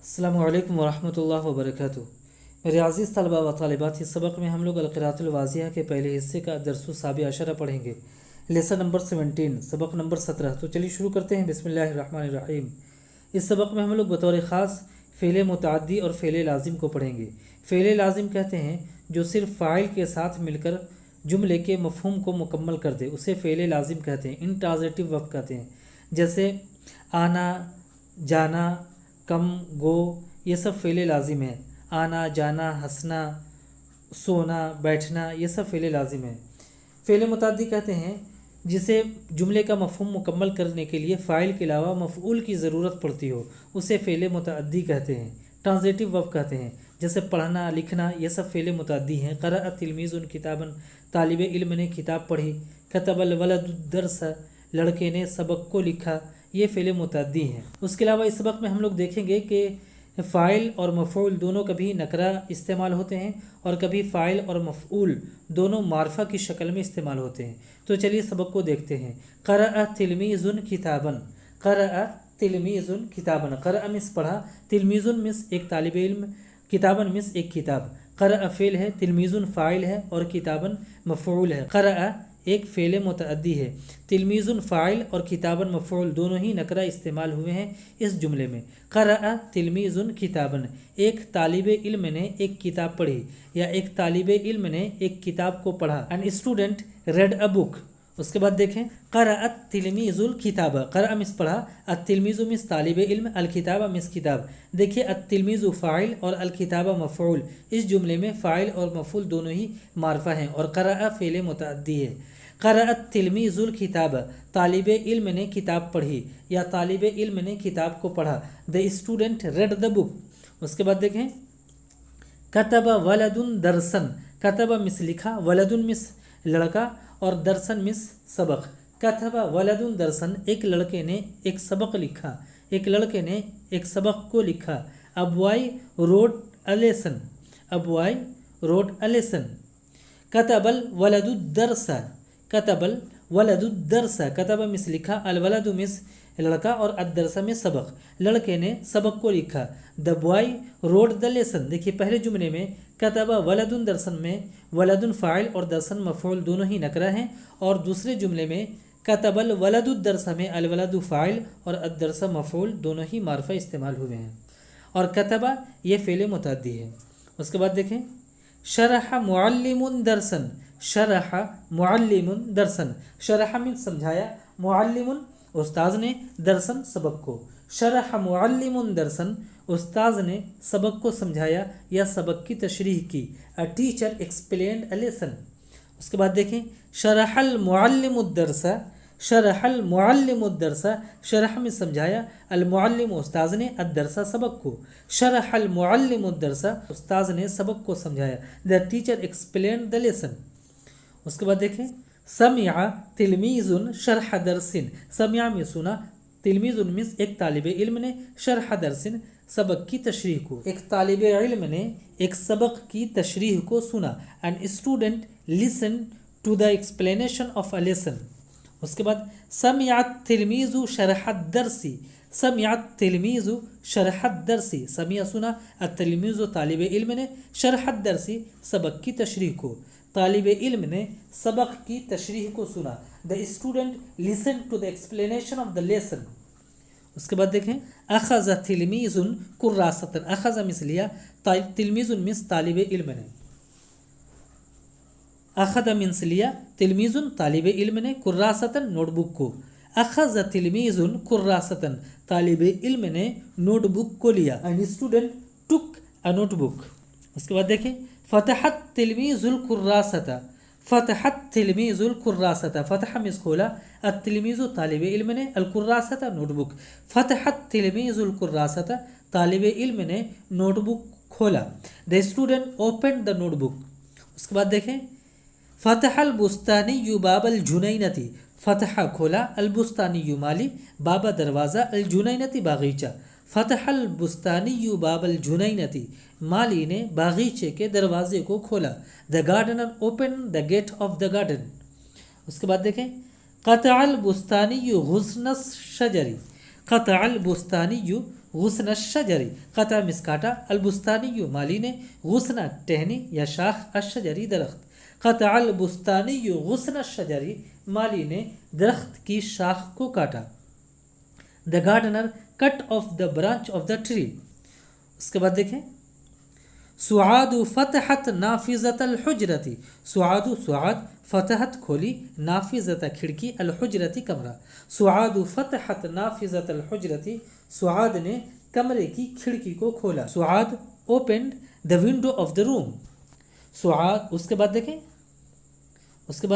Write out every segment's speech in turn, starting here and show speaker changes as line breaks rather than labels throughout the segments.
अस्सलामु अलैकुम वरहमतुल्लाहि वबरकातुहू। मेरे अज़ीज़ तलबा व तालिबात, इस सबक में हम लोग अल-क़िराअतुल वाज़िहा के पहले हिस्से का दर्सु साबि अशरा पढ़ेंगे। लेसन नंबर 17, सबक नंबर 17। तो चलिए शुरू करते हैं। बिस्मिल्लाहिर्रहमानिर्रहीम। इस सबक में हम लोग बतौर ख़ास फ़ेल मुतअद्दी और फ़ेल लाज़िम को पढ़ेंगे। फ़ेल लाज़िम कहते हैं जो सिर्फ फ़ाइल के साथ मिलकर जुमले के मफ़हूम को मुकम्मल कर दे, उसे फ़ेल लाज़िम कहते हैं। इंट्रांज़िटिव वर्ब कहते हैं, जैसे आना, जाना, कम, गो, ये सब फ़ेल लाज़िम है। आना, जाना, हंसना, सोना, बैठना, ये सब फ़ेल लाज़िम है। फ़ेल मुतअद्दी कहते हैं जिसे जुमले का मफ़हूम मुकम्मल करने के लिए फ़ाइल के अलावा मफ़ऊल की ज़रूरत पड़ती हो, उसे फ़ेल मुतअद्दी कहते हैं। ट्रांज़िटिव वर्ब कहते हैं, जैसे पढ़ना, लिखना, ये सब फ़ेल मुतअद्दी हैं। क़रअ तिलमीज़ुन किताबन, तालिब इल्म ने किताब पढ़ी। कतबल वलदु दर्स, लड़के ने सबक को लिखा, ये फ़ेल मुतअद्दी हैं। उसके अलावा इस सबक में हम लोग देखेंगे कि फ़ाइल और मफ़ऊल दोनों कभी नकरा इस्तेमाल होते हैं और कभी फ़ाइल और मफ़ऊल दोनों मारफ़ा की शक्ल में इस्तेमाल होते हैं। तो चलिए सबक को देखते हैं। क़रअ तिलमीज़ुन किताबन, क़रअ तिलमीज़ुन किताबन। क़रअ मिस पढ़ा, तिलमीज़ुन मिस एक तालिब इल्म, किताबन मिस एक किताब। क़रअ फ़ेल है, तिलमीज़ुन फ़ाइल है और किताबन मफ़ऊल है। क़रअ एक फ़ेल मुतअद्दी है, तिलमीज़ुन फ़ाइल और किताबन मफ़ऊल दोनों ही नकरा इस्तेमाल हुए हैं इस जुमले में। क़रअ तिलमीज़ुन किताबन, एक तालिब इल्म ने एक किताब पढ़ी या एक तालिब इल्म ने एक किताब को पढ़ा। An student read a book. उसके बाद देखें, क़रअ तिलमीज़ुल किताब। क़रअ मिस पढ़ा, अतिलमीज़ु मिस तालिब इल्म, अल किताब मिस किताब। देखिए, अतिलमीज़ु फ़ाइल और अल किताब मफ़ऊल, इस जुमले में फ़ाइल और मफ़ऊल दोनों ही मारफ़ा हैं और क़रअ फ़ेल मुतअद्दी है। क़रअ तिलमीज़ुल किताब, तालिब इल्म ने किताब पढ़ी या तालिब इल्म ने किताब को पढ़ा। The student read the book. उसके बाद देखें, कतब वलदुन दरसन। कतब मिस लिखा, वलदुन मिस लड़का और दरसन मिस सबक। कतब वलदुन दरसन, एक लड़के ने एक सबक लिखा, एक लड़के ने एक सबक को लिखा। A boy wrote a lesson, a boy wrote a lesson. कतबल वलदु दरसा, कतबल वलदु दरसा। कतब मिस लिखा, अल वलदु मिस लड़का और अदरसा में सबक, लड़के ने सबक को लिखा। The boy road the lesson. देखिए, पहले जुमले में कतब वलदुन दरसन में वलदुन फ़ाइल और दरसन मफ़ऊल दोनों ही नकरा हैं और दूसरे जुमले में कतबल वलदु दरसा में अल वलदु फ़ाइल और अदरसा मफ़ऊल दोनों ही मारफ़ा इस्तेमाल हुए हैं और कतबा ये फ़ेल मुतअद्दी है। उसके बाद देखें, शरह मुअल्लिमुन दरसन। शरह मुअल्लिमुन दरसन। शरह में समझाया, मुअल्लिमुन उस्ताद ने, दरसन सबक को। शरह मुअल्लिमुन दरसन, उस्ताद ने सबक को समझाया या सबक की तशरीह की। A teacher explained a lesson. उसके बाद देखें, शरहल मुअल्लिमुद दरसा। शरहल मुअल्लिमुद दरसा, शरह में समझाया, अल मुअल्लिम उस्ताद ने, अद-दरसा सबक को। शरहल मुअल्लिमुद दरसा, उस्ताद ने सबक को समझाया। The teacher explained the lesson. उसके बाद देखें, समिअ तिलमीज़ुन शरह दरसिन। समिअ में सुना, तिलमीज़ुन मिस एक तालिब इल्म ने, शरह दरसिन सबक की तशरीह को। एक तालिब इल्म ने एक सबक की तशरीह को सुना। An student listen to the explanation of a lesson. उसके बाद, समिअ तिलमीज़ु शरह दरसी। समिअ तिलमीज़ु शरह दरसी। समिअ सुना, अतिलमीज़ु तालिब इल्म ने, शरह दरसी सबक की तशरीह को, तालिब इल्म ने सबक की तशरीह को सुना। The student listen to the explanation of the lesson. उसके बाद देखें, अखज़ तिलमीज़ुन कुर्रासतन। अखज़ मिस लिया, तिलमीज़ुन मिस तालिब इल्म ने। अखज़ मिस लिया, तिलमीज़ुन तालिब इल्म ने, कुर्रासतन नोटबुक को। अखज़ तिलमीज़ुन कुर्रासतन, तालिब इल्म ने नोटबुक को लिया। An student took a notebook. उसके बाद देखें, फ़तहत तिलमीज़ुल कुर्रासता। फ़तहत तिलमीज़ुल कुर्रासता, फ़तह मिस खोला, अतिलमीज़ु तालिब इल्म ने, अल कुर्रासता नोटबुक। फ़तहत तिलमीज़ुल कुर्रासता, तालिब इल्म ने नोटबुक खोला। The student open the notebook. उसके बाद देखें, फ़तहल बुस्तानी बाबल जुनैनती। फ़तह खोला, अल बुस्तानी माली, बाबा दरवाज़ा, अल जुनैनती बागीचा। फ़तहल बुस्तानी बाबल जुनैनती, माली ने बागीचे के दरवाजे को खोला। The gardener open the gate of the garden. उसके बाद देखें, क़तअल बुस्तानी गुस्नस शजरी। क़तअल बुस्तानी गुस्न शजरी कता मिस काटा, अलबुस्तानी माली ने, गुस्न टहनी या शाख अशजरी दरख्त, कता अलबुस्तानी गुस्न शजरी माली ने दरख्त की शाख को काटा, the gardener cut off the branch of the tree. उसके बाद देखें सुआदु फतहत नाफिज़त अलहुजरती, सुआदु सुआद फतहत खोली, नाफिज़त खिड़की, अलहुजरती कमरा, सुआदु फतहत नाफिज़त अलहुजरती सुआद ने कमरे की खिड़की को खोला, सुआद opened the window of the room, सुआद। उसके बाद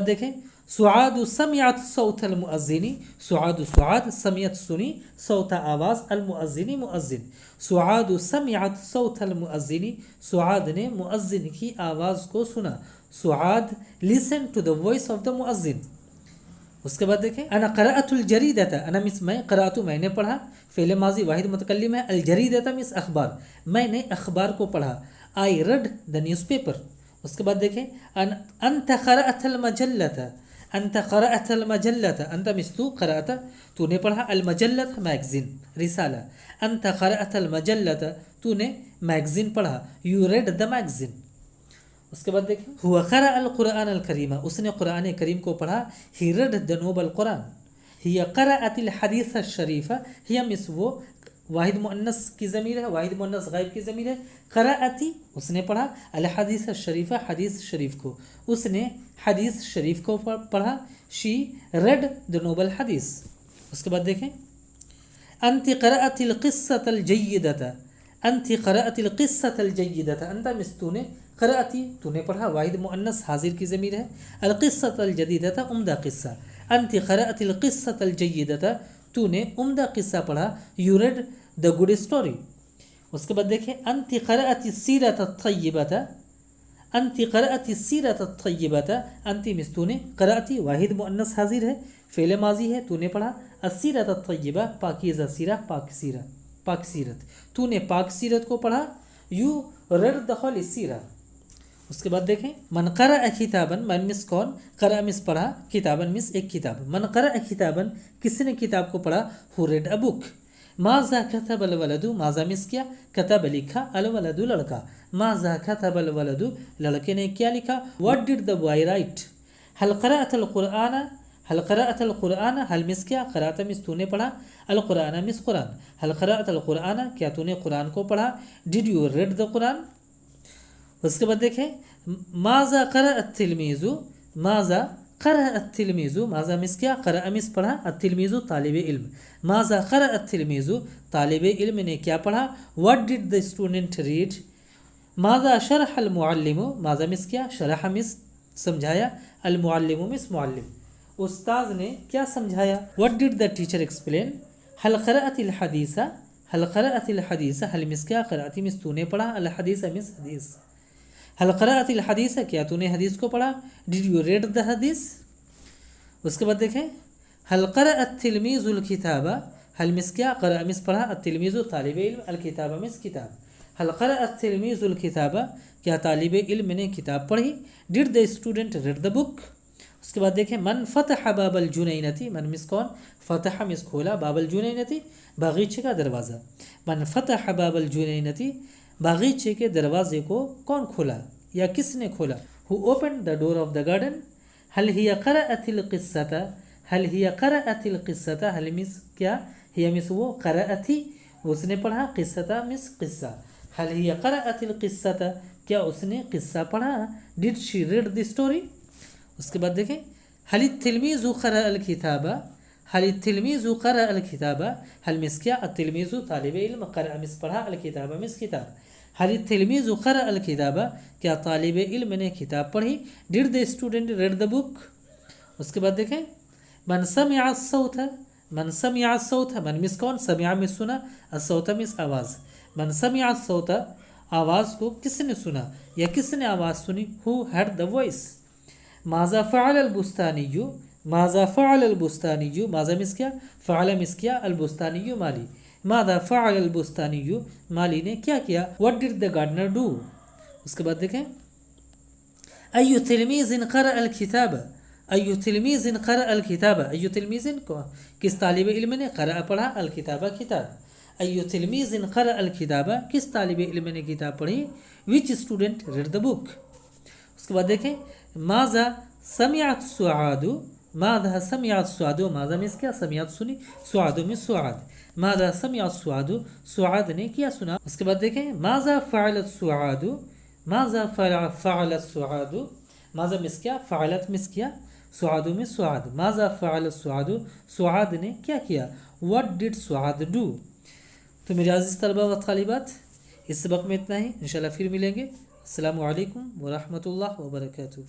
देखें सुआद समियत सौत अलमुअज्जिनी, सुआद सुआद समियत सुनी, सौत आवाज़, अलमुअज्जिनी मुअज्जिन, सुआद समियत सौत अलमुअज्जिनी सुआद ने मुअज्जिन की आवाज़ को सुना, सुआद listen to the voice of the मुअज्जिन। उसके बाद देखें अना क़राअतुल जरीदता, अना मिस मैं, क़राअतु मैंने पढ़ा, फ़ेल माज़ी वाहिद मुतकल्लिम है, अल जरीदता मिस अखबार, मैंने अखबार को पढ़ा, आई रेड द न्यूज़पेपर। उसके बाद देखें अंत क़राअतल मजल्लता, अंत क़राअतल मजल्लता, अंत मिस तू, क़राअता तूने पढ़ा, अल मजल्लत मैगज़ीन रिसाला, अंत क़राअतल मजल्लता तूने मैगज़ीन पढ़ा, यू रेड द मैगज़ीन। उसके बाद देखें हुआ क़रा अल क़ुरआन अल करीमा, उसने क़ुरआन करीम को पढ़ा, ही रेड द नोबल क़ुरआन, हिया क़राअतिल हदीस शरीफ़ा, हिया मिस वो वाहिद मुअन्नस की ज़मीर है, वाहिद मुअन्नस गायब की ज़मीर है, क़राअती उसने पढ़ा, अल हदीस शरीफ़ा हदीस शरीफ को, उसने हदीस शरीफ को पढ़ा, शी रेड द नोबल हदीस। उसके बाद देखें अंति क़राअतिल क़िस्सतल जय्यदता, अंति क़राअतिल क़िस्सतल जय्यदता, अंत मिस तूने, क़राअती तूने पढ़ा, वाहिद मुअन्नस हाजिर की ज़मीर है, अल क़िस्सतल जदीदता उम्दा क़िस्सा, अंति क़राअतिल क़िस्सतल जय्यदता तूने उम्दा क़िस्सा पढ़ा, you read the good story. उसके बाद देखें अंति क़राअति सीरत तय्यबता, अंति क़राअति सीरत तय्यबता, अंति मिस तूने, क़राअती वाहिद मुअन्नस हाजिर है, फ़ेल माजी है, तूने पढ़ा, अस्सीरत तय्यबा पाकीज़ा सीरा, पाक सीरा, पाक सीरत, तूने पाक सीरत को पढ़ा, यू रेड द होली सीरा। उसके बाद देखें मन क़रा किताबन, मन मिस कौन, क़रा मिस पढ़ा, किताबन मिस एक किताब, मन क़रा किताबन किसने किताब को पढ़ा, हु रेड अ बुक, माज़ा कतब अल वलदु, माज़ा मिस किया, कतब लिखा, अल वलदु लड़का, माज़ा कतब अल वलदु लड़के ने क्या लिखा, what did the boy right, हल क़राअतल क़ुरआन, हल क़राअतल क़ुरआन, हल मिस किया, क़राअत मिस तूने पढ़ा, अल क़ुरआन मिस कुरान, हल क़राअतल क़ुरआन क्या तूने कुरान को पढ़ा, did you read the Quran. उसके बाद देखें माज़ा क़राअत तिलमीज़ु, माज़ा क़राअत तिलमीज़ु, माज़ा मिस किया, क़रा मिस पढ़ा, अतिलमीज़ु तालिब इल्म, माज़ा क़राअत तिलमीज़ु तालिब इल्म ने क्या पढ़ा, what did the student read, माज़ा शरह अल मुअल्लिमु, माज़ा मिस किया, शरह मिस समझाया, अल मुअल्लिमु मिस मुअल्लिम, उस्ताद ने क्या समझाया, what did the teacher explain, हल क़राअतिल हदीसा, हल क़राअतिल हदीसा, हल मिस क्या, क़राअती मिस तूने पढ़ा, अल हदीसा मिस हदीस, हल क़राअतिल हदीस क्या तूने हदीस को पढ़ा, डिड यू रेड द हदीस। उसके बाद देखें हल क़राअत तिलमीज़ुल किताबा, हल मिस क्या, क़रा मिस पढ़ा, अतिलमीज़ु तालिब इल्म, अल किताबा मिस किताब, हल क़राअत तिलमीज़ुल किताबा क्या तालिब इल्म ने किताब पढ़ी, did the student read the book. उसके बाद देखें मन फ़तह बाबल जुनैनती, मन मिस कौन, फ़तह मिस खोला, बाबल जुनैनती बागीचे का दरवाज़ा, मन फ़तह बाबल जुनैनती बागीचे के दरवाजे को कौन खोला या किसने खोला, who open the door of the garden, हल हिया क़राअतिल क़िस्सता, हल हिया क़राअतिल क़िस्सता, हल मिस क्या, हिया मिस वो, क़राअती उसने पढ़ा, क़िस्सता मिस क़िस्सा, हल हिया क़राअतिल क़िस्सता क्या उसने क़िस्सा पढ़ा, did she read the story. उसके बाद देखें हल तिलमीज़ु क़रा अल किताबा, हल तिलमीज़ु क़रा अल किताबा, हल मिस क्या, अतिलमीज़ु तालिब इल्म, क़रा मिस पढ़ा, अल किताबा मिस किताब, हल तिलमीज़ु क़रा अल किताबा क्या तालिब इल्म ने किताब पढ़ी, did the student read the book. उसके बाद देखें मन समिअ सौत, मन समिअ सौत, मन मिस कौन, समिअ मिस सुना, असौत मिस आवाज़, मन समिअ सौत आवाज़ को किसने सुना या किसने आवाज़ सुनी, हु हैड द वॉइस। माज़ा फ़अल अल बुस्तानिय्यु, माज़ा फ़अल अल बुस्तानिय्यु, माज़ा मिस क्या, फ़अल मिस किया, अल बुस्तानिय्यु माली, माज़ा फ़अल अल बुस्तानिय्यु माली ने क्या किया, what did the gardener do. उसके बाद देखें अय्यु तिलमीज़िन क़रा अल किताब, अय्यु तिलमीज़िन क़रा अल किताब, अय्यु तिलमीज़िन को किस तालिब इल्म ने क़रा पढ़ा, अल किताबा किताब, ایو تلمیز قرأ الکتابہ، کس طالب علم نے کتاب پڑھی؟ وچ اسٹوڈنٹ ریڈ دا بک۔ اس کے بعد دیکھیں ماذا سمعت سعاد، ماذا سمعت سعاد، ماذا میں کیا سمعت سنی، سعاد میں سعاد، ماذا سمعت سعاد، سعاد نے کیا سنا۔ اس کے بعد دیکھیں ماذا فعلت سعاد، ماذا فعلت سعاد، ماذا مس کیا، فعلت مس کیا، سعاد میں سعاد، ماذا فعلت سعاد، سعاد نے کیا کیا، what did سعاد do۔ تو میرے عزیز طلبہ و طالبات، اس سبق میں اتنا ہی، انشاءاللہ پھر ملیں گے۔ السلام علیکم ورحمۃ اللہ وبرکاتہ۔